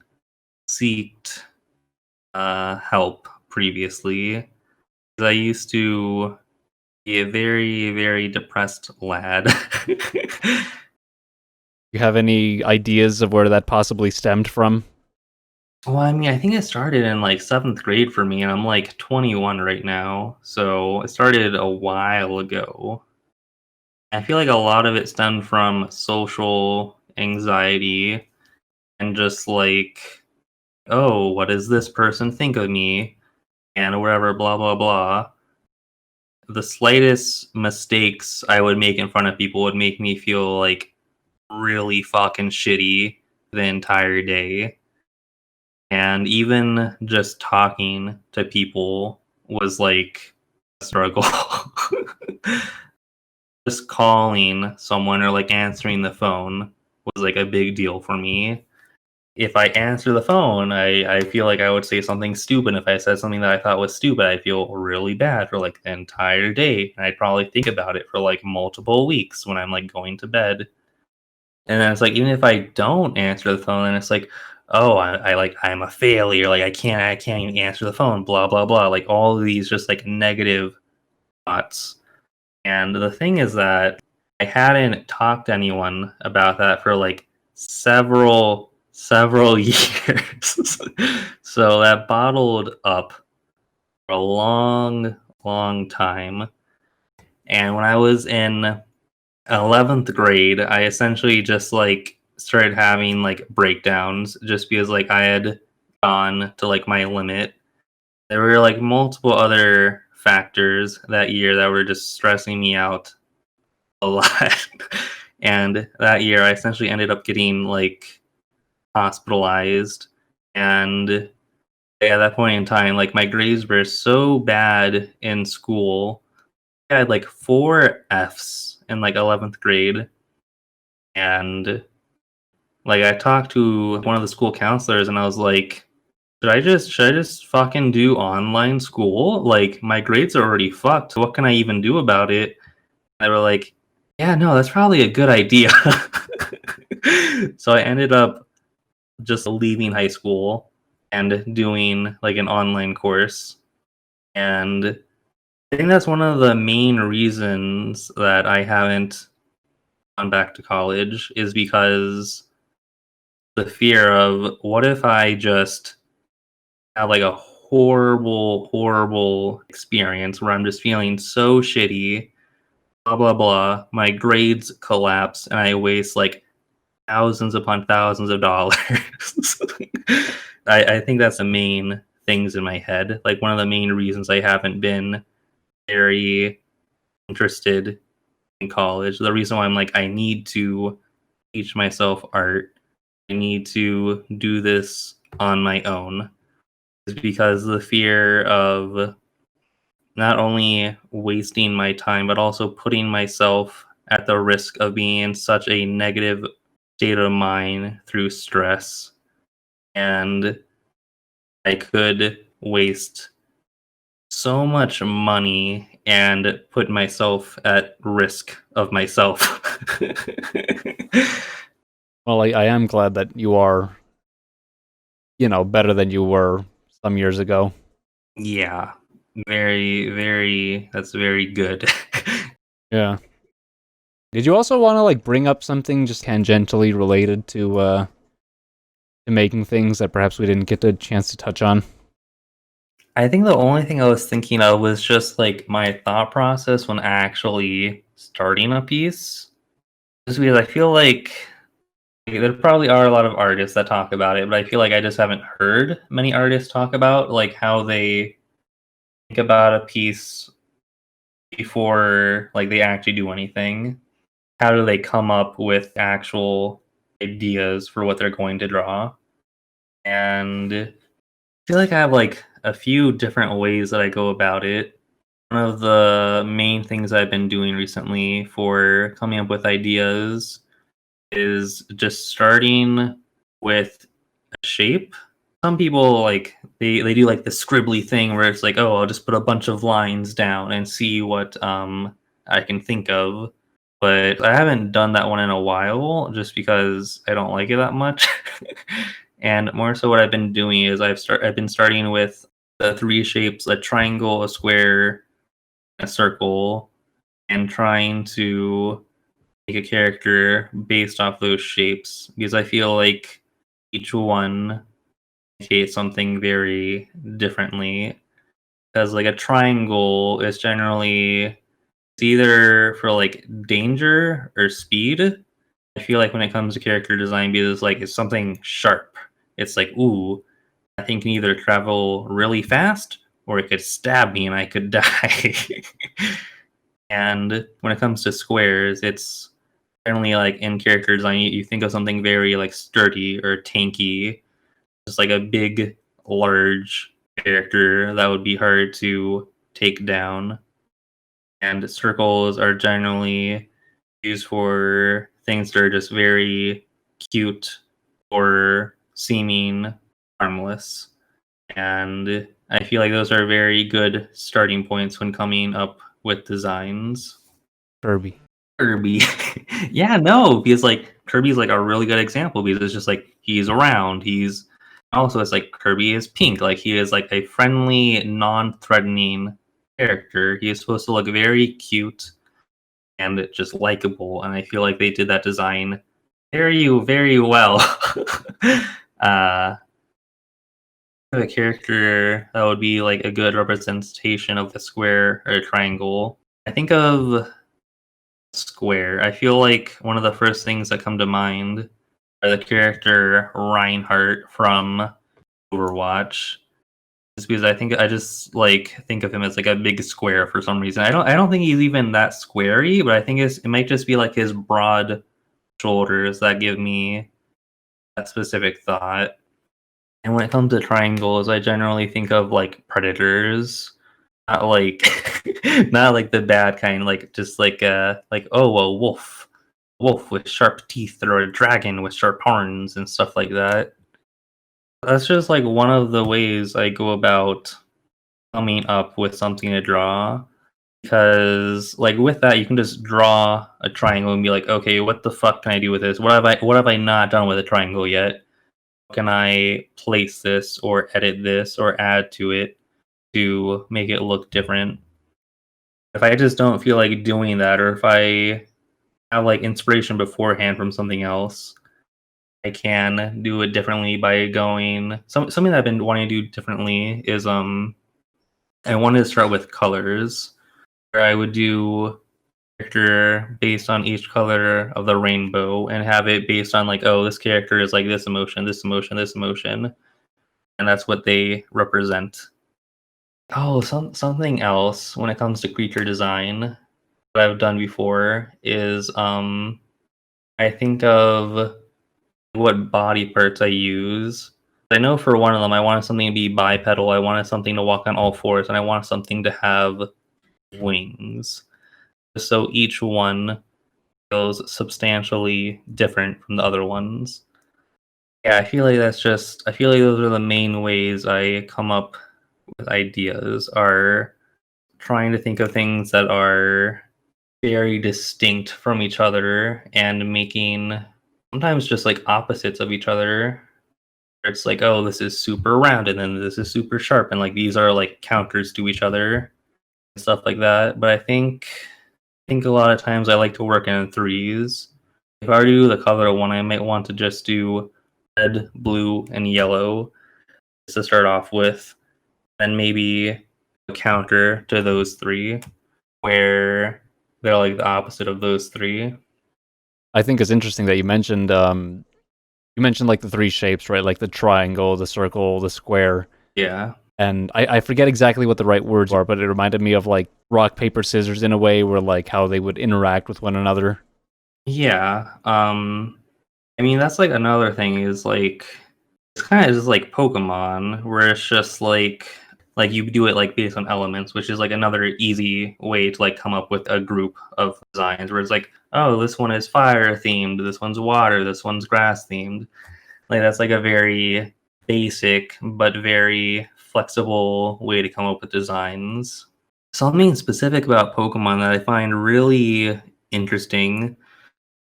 Speaker 2: seeked help previously. 'Cause I used to be a very, very depressed lad.
Speaker 1: You have any ideas of where that possibly stemmed from?
Speaker 2: Well, I mean, I think it started in like seventh grade for me, and I'm like 21 right now. So it started a while ago. I feel like a lot of it stemmed from social anxiety and just like, oh, what does this person think of me? And whatever, blah, blah, blah. The slightest mistakes I would make in front of people would make me feel like really fucking shitty the entire day. And even just talking to people was like a struggle. Just calling someone or like answering the phone was like a big deal for me. If I answer the phone, I feel like I would say something stupid. If I said something that I thought was stupid, I feel really bad for like the entire day. And I'd probably think about it for like multiple weeks when I'm like going to bed. And then it's like, even if I don't answer the phone, and it's like, oh, I like I'm a failure. Like I can't even answer the phone. Blah blah blah. Like all of these just like negative thoughts. And the thing is that I hadn't talked to anyone about that for like several years. So that bottled up for a long time. And when I was in 11th grade, I essentially just like started having like breakdowns just because like I had gone to like my limit. There were like multiple other factors that year that were just stressing me out a lot. And that year I essentially ended up getting like hospitalized. And at that point in time, like my grades were so bad in school. I had like four F's in like 11th grade. And like I talked to one of the school counselors and I was like, should I just fucking do online school? Like my grades are already fucked. What can I even do about it? They were like, yeah, no, that's probably a good idea. So I ended up just leaving high school and doing like an online course. And I think that's one of the main reasons that I haven't gone back to college is because the fear of what if I just have like a horrible experience where I'm just feeling so shitty, blah blah blah. My grades collapse and I waste like thousands upon thousands of dollars. I think that's the main things in my head. Like one of the main reasons I haven't been very interested in college. The reason why I'm like I need to teach myself art. I need to do this on my own is because the fear of not only wasting my time, but also putting myself at the risk of being in such a negative state of mind through stress. And I could waste so much money and put myself at risk of myself.
Speaker 1: Well, I am glad that you are, better than you were some years ago.
Speaker 2: Yeah, that's very good.
Speaker 1: Yeah. Did you also want to like bring up something just tangentially related to making things that perhaps we didn't get a chance to touch on?
Speaker 2: I think the only thing I was thinking of was just like my thought process when actually starting a piece. Just because I feel like there probably are a lot of artists that talk about it, but I feel like I just haven't heard many artists talk about like how they think about a piece before like they actually do anything. How do they come up with actual ideas for what they're going to draw? And feel like I have like a few different ways that I go about it. One of the main things I've been doing recently for coming up with ideas is just starting with a shape. Some people like they do like the scribbly thing where it's like, oh, I'll just put a bunch of lines down and see what I can think of. But I haven't done that one in a while just because I don't like it that much. And more so what I've been doing is I've been starting with the three shapes, a triangle, a square, a circle, and trying to make a character based off those shapes because I feel like each one communicates something very differently. Because like a triangle is generally it's either for like danger or speed. I feel like when it comes to character design, because it's something sharp. It's like, ooh, I think can either travel really fast or it could stab me and I could die. And when it comes to squares, it's generally like in character design, you think of something very like sturdy or tanky, just like a big, large character that would be hard to take down. And circles are generally used for things that are just very cute or seeming harmless. And I feel like those are very good starting points when coming up with designs.
Speaker 1: Kirby.
Speaker 2: Kirby. Yeah, no, because like Kirby's like a really good example because it's just like he's around. He's also it's like Kirby is pink. Like he is like a friendly, non-threatening character. He is supposed to look very cute and just likable. And I feel like they did that design very, very well. uh a character that would be like a good representation of a square or a triangle. I think of square. I feel like one of the first things that come to mind are the character Reinhardt from Overwatch. Just because I think I just like think of him as like a big square for some reason. I don't think he's even that squarey, but I think it might just be like his broad shoulders that give me that specific thought. And when it comes to triangles, I generally think of like predators, not like not like the bad kind, like just like oh a wolf with sharp teeth or a dragon with sharp horns and stuff like that. That's just like one of the ways I go about coming up with something to draw because like with that you can just draw a triangle and be like, okay, what the fuck can I do with this? What have I not done with a triangle yet? Can I place this or edit this or add to it to make it look different? If I just don't feel like doing that, or if I have like inspiration beforehand from something else, I can do it differently by going something that I've been wanting to do differently is I wanted to start with colors where I would do character based on each color of the rainbow and have it based on like, oh, this character is like this emotion, this emotion, this emotion, and that's what they represent. Oh, something else when it comes to creature design that I've done before is I think of what body parts I use. I know for one of them I wanted something to be bipedal, I wanted something to walk on all fours, and I wanted something to have wings. So each one feels substantially different from the other ones. Yeah, I feel like those are the main ways I come up with ideas are trying to think of things that are very distinct from each other and making sometimes just like opposites of each other. It's like, oh, this is super round and then this is super sharp and like these are like counters to each other and stuff like that. But I think a lot of times I like to work in threes. If I were to do the color one, I might want to just do red, blue, and yellow just to start off with, and maybe a counter to those three where they're like the opposite of those three.
Speaker 1: I think it's interesting that you mentioned like the three shapes, right? Like the triangle, the circle, the square.
Speaker 2: Yeah.
Speaker 1: And I forget exactly what the right words are, but it reminded me of like rock, paper, scissors in a way where like how they would interact with one another.
Speaker 2: Yeah. I mean that's like another thing is like It's kind of just like Pokemon, where it's just like you do it like based on elements, which is like another easy way to like come up with a group of designs where it's like, oh, this one is fire themed, this one's water, this one's grass themed. Like that's like a very basic but very flexible way to come up with designs. Something specific about Pokemon that I find really interesting.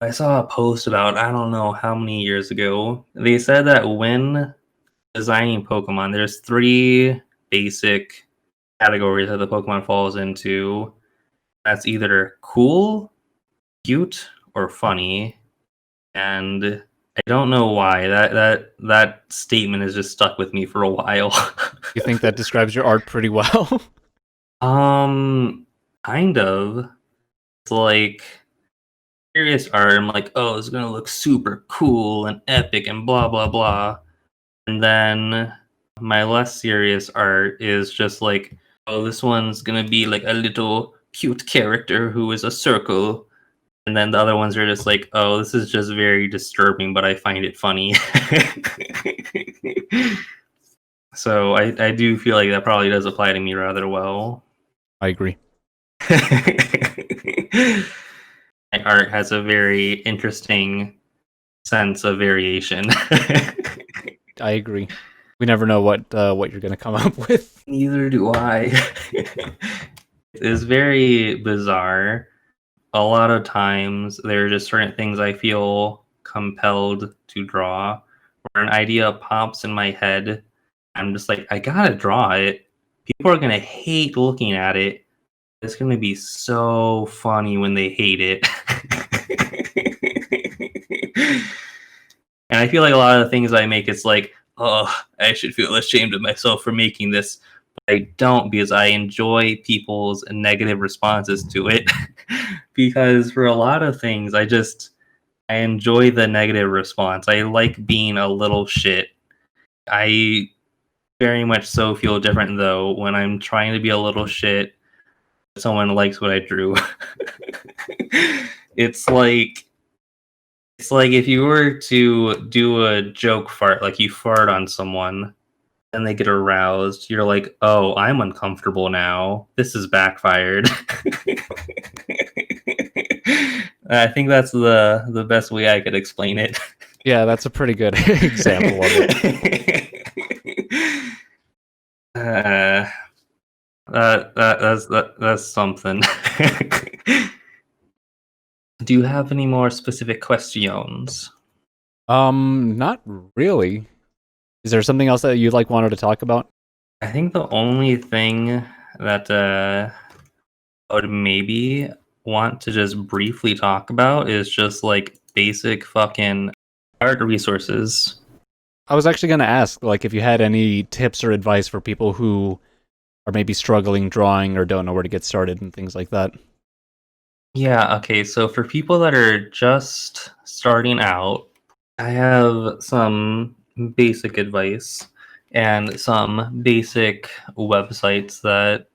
Speaker 2: I saw a post about I don't know how many years ago. They said that when designing Pokemon, there's three basic categories that the Pokemon falls into. That's either cool, cute, or funny. And I don't know why that statement has just stuck with me for a while.
Speaker 1: You think that describes your art pretty well?
Speaker 2: um, kind of. It's like serious art. I'm like, oh, it's gonna look super cool and epic and blah blah blah. And then my less serious art is just like, oh, this one's gonna be like a little cute character who is a circle. And then the other ones are just like, oh, this is just very disturbing, but I find it funny. So I do feel like that probably does apply to me rather well.
Speaker 1: I agree.
Speaker 2: My art has a very interesting sense of variation.
Speaker 1: I agree. We never know what you're gonna come up with.
Speaker 2: Neither do I. It's very bizarre. A lot of times there are just certain things I feel compelled to draw, where an idea pops in my head. I'm just like, I gotta draw it. People are gonna hate looking at it. It's gonna be so funny when they hate it. And I feel like a lot of the things I make, it's like, oh, I should feel ashamed of myself for making this. But I don't, because I enjoy people's negative responses to it. Because for a lot of things, I enjoy the negative response. I like being a little shit. I very much so feel different though when I'm trying to be a little shit. Someone likes what I drew. it's like it's like if you were to do a joke fart, like you fart on someone and they get aroused, you're like, oh, I'm uncomfortable now. This is backfired. I think that's the best way I could explain it.
Speaker 1: Yeah, that's a pretty good example of it.
Speaker 2: That's something. Do you have any more specific questions?
Speaker 1: Not really. Is there something else that you like wanted to talk about?
Speaker 2: I think the only thing that I would maybe want to just briefly talk about is just like basic fucking art resources.
Speaker 1: I was actually going to ask, like, if you had any tips or advice for people who are maybe struggling drawing or don't know where to get started and things like that.
Speaker 2: Yeah, okay, so for people that are just starting out, I have some basic advice and some basic websites that,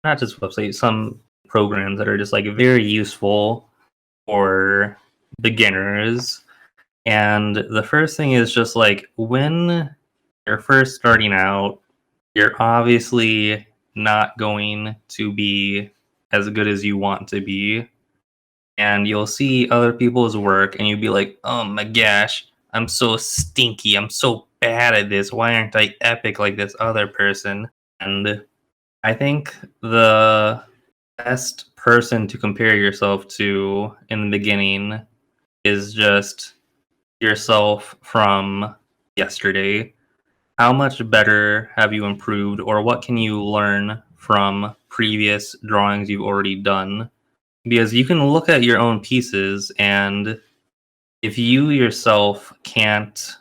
Speaker 2: not just websites, some programs that are just like very useful for beginners. And the first thing is just like when you're first starting out, you're obviously not going to be as good as you want to be. And you'll see other people's work and you'll be like, oh my gosh, I'm so stinky. I'm so bad at this. Why aren't I epic like this other person? And I think the best person to compare yourself to in the beginning is just yourself from yesterday. How much better have you improved, or what can you learn from previous drawings you've already done? Because you can look at your own pieces, and if you yourself can't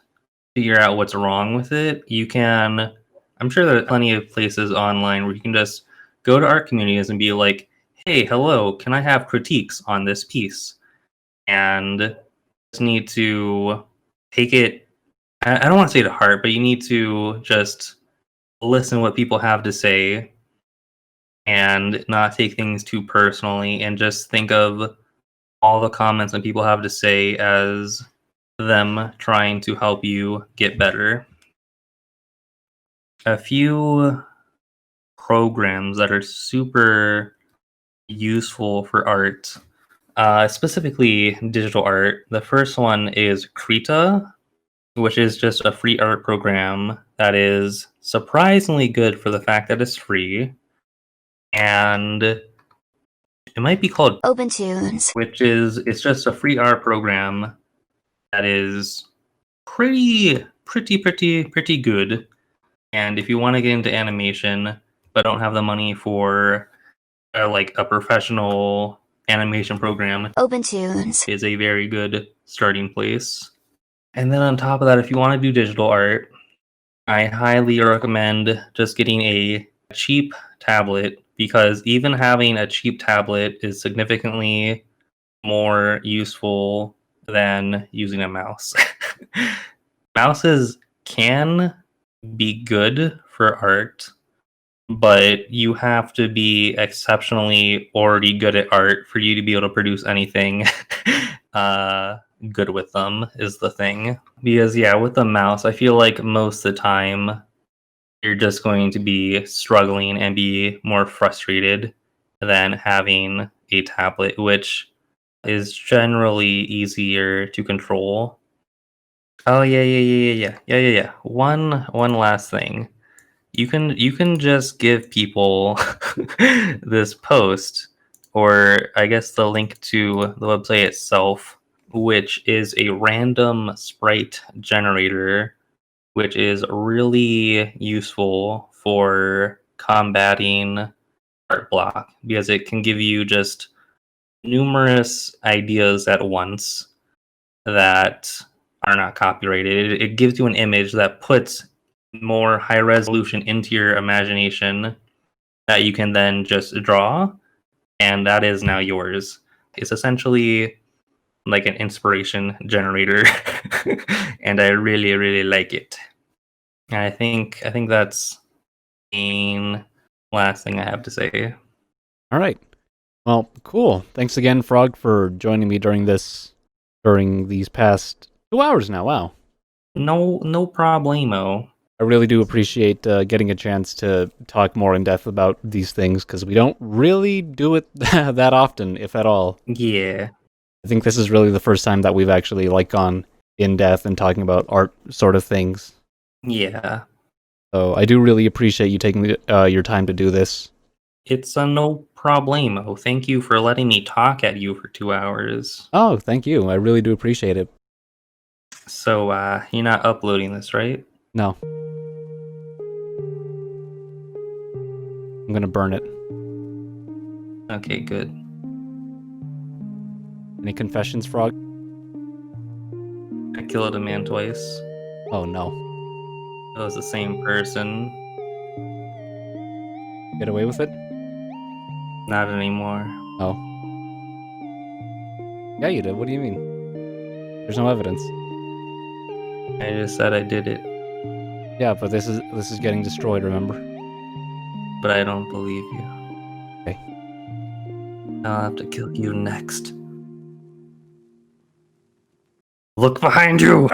Speaker 2: figure out what's wrong with it, you can. I'm sure there are plenty of places online where you can just go to art communities and be like, hey, hello, can I have critiques on this piece? And just need to take it. I don't want to say to heart, but you need to just listen what people have to say and not take things too personally and just think of all the comments that people have to say as them trying to help you get better. a few programs that are super useful for art, specifically digital art. The first one is Krita, which is just a free art program that is surprisingly good for the fact that it's free. And it might be called
Speaker 3: OpenTunes,
Speaker 2: which is it's just a free art program that is pretty good. And if you want to get into animation but don't have the money for like a professional animation program,
Speaker 3: OpenTunes,
Speaker 2: is a very good starting place. And then on top of that, if you want to do digital art, I highly recommend just getting a cheap tablet, because even having a cheap tablet is significantly more useful than using a mouse. Mouses can be good for art, but you have to be exceptionally already good at art for you to be able to produce anything good with them, is the thing. Because yeah, with the mouse, I feel like most of the time you're just going to be struggling and be more frustrated than having a tablet, which is generally easier to control. Oh yeah. One last thing. You can just give people this post, or I guess the link to the website itself, which is a random sprite generator, which is really useful for combating art block, because it can give you just numerous ideas at once that are not copyrighted. It gives you an image that puts more high resolution into your imagination that you can then just draw, and that is now yours. It's essentially like an inspiration generator, and I really like it. And I think that's the last thing I have to say.
Speaker 1: All right. Well, cool. Thanks again, Frog, for joining me during these past 2 hours now. Wow.
Speaker 2: No problemo.
Speaker 1: I really do appreciate getting a chance to talk more in depth about these things, because we don't really do it that often, if at all.
Speaker 2: Yeah.
Speaker 1: I think this is really the first time that we've actually gone in depth and talking about art sort of things.
Speaker 2: Yeah.
Speaker 1: So I do really appreciate you taking your time to do this.
Speaker 2: It's a no problemo. Thank you for letting me talk at you for 2 hours.
Speaker 1: Oh, thank you. I really do appreciate it.
Speaker 2: So, you're not uploading this, right?
Speaker 1: No. I'm gonna burn it.
Speaker 2: Okay, good.
Speaker 1: Any confessions, Frog?
Speaker 2: I killed a man twice.
Speaker 1: Oh no.
Speaker 2: It was the same person.
Speaker 1: Get away with it?
Speaker 2: Not anymore.
Speaker 1: Oh. Yeah, you did. What do you mean? There's no evidence.
Speaker 2: I just said I did it,
Speaker 1: Yeah, but this is getting destroyed, remember?
Speaker 2: but I don't believe you.
Speaker 1: Okay.
Speaker 2: I'll have to kill you next. Look behind you!